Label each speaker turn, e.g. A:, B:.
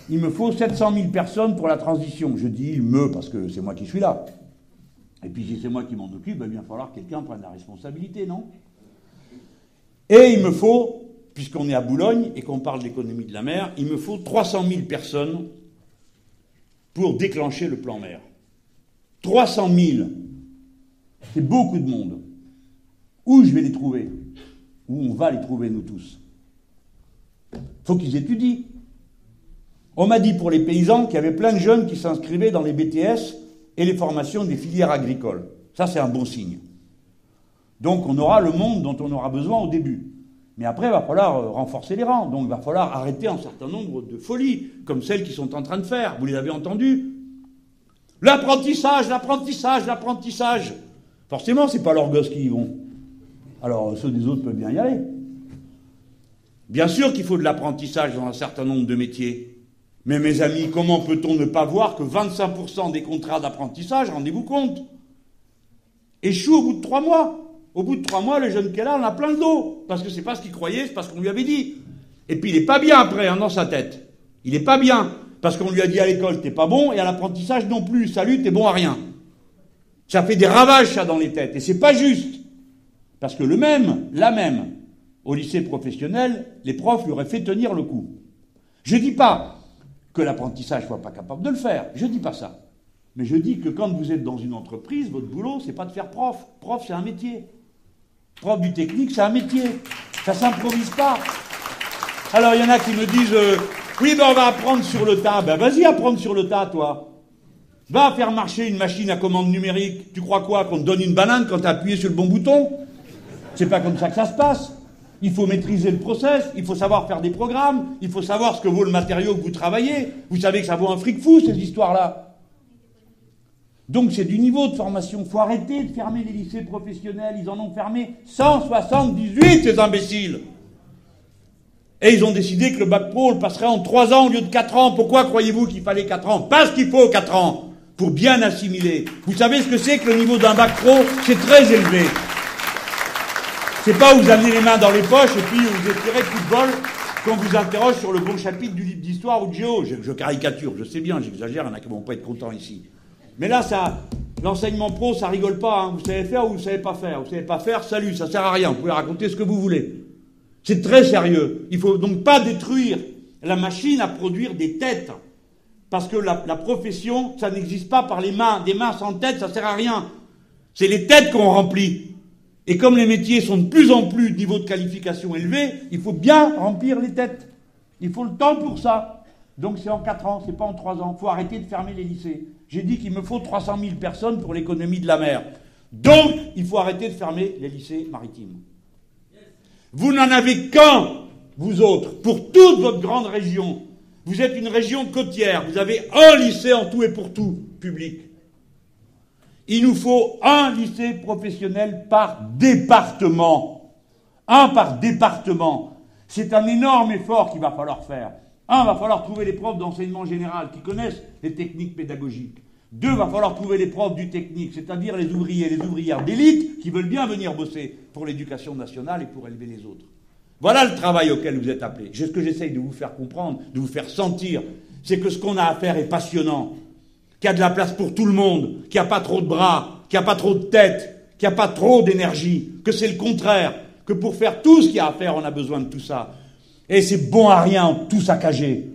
A: il me faut 700 000 personnes pour la transition. Je dis il me, parce que c'est moi qui suis là. Et puis si c'est moi qui m'en occupe, ben, il va falloir que quelqu'un prenne la responsabilité, non? Et il me faut, puisqu'on est à Boulogne et qu'on parle d'économie de la mer, il me faut 300 000 personnes pour déclencher le plan mer. 300 000, c'est beaucoup de monde. Où je vais les trouver? Où on va les trouver, nous tous? Faut qu'ils étudient. On m'a dit pour les paysans qu'il y avait plein de jeunes qui s'inscrivaient dans les BTS et les formations des filières agricoles. Ça, c'est un bon signe. Donc, on aura le monde dont on aura besoin au début. Mais après, il va falloir renforcer les rangs. Donc, il va falloir arrêter un certain nombre de folies, comme celles qu'ils sont en train de faire. Vous les avez entendues? L'apprentissage, l'apprentissage, l'apprentissage. Forcément, c'est pas leurs gosses qui y vont. Alors, ceux des autres peuvent bien y aller. Bien sûr qu'il faut de l'apprentissage dans un certain nombre de métiers. Mais mes amis, comment peut-on ne pas voir que 25% des contrats d'apprentissage, rendez-vous compte, échouent au bout de 3 mois? Au bout de 3 mois, le jeune qu'elle a, on a plein le dos. Parce que c'est pas ce qu'il croyait, c'est parce qu'on lui avait dit. Et puis il est pas bien après, hein, dans sa tête. Il est pas bien. Parce qu'on lui a dit à l'école, t'es pas bon, et à l'apprentissage non plus. Salut, t'es bon à rien. Ça fait des ravages, ça, dans les têtes. Et c'est pas juste. Parce que la même, au lycée professionnel, les profs lui auraient fait tenir le coup. Je dis pas que l'apprentissage soit pas capable de le faire. Je dis pas ça. Mais je dis que quand vous êtes dans une entreprise, votre boulot, c'est pas de faire prof. Prof, c'est un métier. Prof du technique, c'est un métier. Ça s'improvise pas. Alors, il y en a qui me disent, oui, ben on va apprendre sur le tas. Ben vas-y, apprendre sur le tas, toi. Va faire marcher une machine à commande numérique. Tu crois quoi? Qu'on te donne une banane quand t'as appuyé sur le bon bouton? C'est pas comme ça que ça se passe. Il faut maîtriser le process, il faut savoir faire des programmes, il faut savoir ce que vaut le matériau que vous travaillez. Vous savez que ça vaut un fric fou, ces histoires-là. Donc c'est du niveau de formation. Il faut arrêter de fermer les lycées professionnels. Ils en ont fermé 178, ces imbéciles. Et ils ont décidé que le bac pro, on le passerait en 3 ans au lieu de 4 ans. Pourquoi croyez-vous qu'il fallait 4 ans? Parce qu'il faut 4 ans, pour bien assimiler. Vous savez ce que c'est que le niveau d'un bac pro? C'est très élevé. C'est pas où vous amenez les mains dans les poches et puis vous espérez coup de bol qu'on vous interroge sur le bon chapitre du livre d'histoire ou de géo. Je caricature, je sais bien, j'exagère, il y en a qui vont pas être contents ici. Mais là, ça, l'enseignement pro, ça rigole pas, hein. Vous savez faire ou vous savez pas faire. Vous savez pas faire, salut, ça sert à rien. Vous pouvez raconter ce que vous voulez. C'est très sérieux. Il faut donc pas détruire la machine à produire des têtes. Parce que la profession, ça n'existe pas par les mains. Des mains sans tête, ça sert à rien. C'est les têtes qu'on remplit. Et comme les métiers sont de plus en plus de niveau de qualification élevé, il faut bien remplir les têtes. Il faut le temps pour ça. Donc c'est en 4 ans, c'est pas en 3 ans. Il faut arrêter de fermer les lycées. J'ai dit qu'il me faut 300 000 personnes pour l'économie de la mer. Donc, il faut arrêter de fermer les lycées maritimes. Vous n'en avez qu'un, vous autres, pour toute votre grande région. Vous êtes une région côtière. Vous avez un lycée en tout et pour tout, public. Il nous faut un lycée professionnel par département. Un par département. C'est un énorme effort qu'il va falloir faire. Un, va falloir trouver les profs d'enseignement général qui connaissent les techniques pédagogiques. 2, va falloir trouver les profs du technique, c'est-à-dire les ouvriers et les ouvrières d'élite qui veulent bien venir bosser pour l'éducation nationale et pour élever les autres. Voilà le travail auquel vous êtes appelés. Ce que j'essaye de vous faire comprendre, de vous faire sentir, c'est que ce qu'on a à faire est passionnant, qu'il y a de la place pour tout le monde, qu'il n'y a pas trop de bras, qu'il n'y a pas trop de tête, qu'il n'y a pas trop d'énergie, que c'est le contraire, que pour faire tout ce qu'il y a à faire, on a besoin de tout ça. Et c'est bon à rien, tout saccager.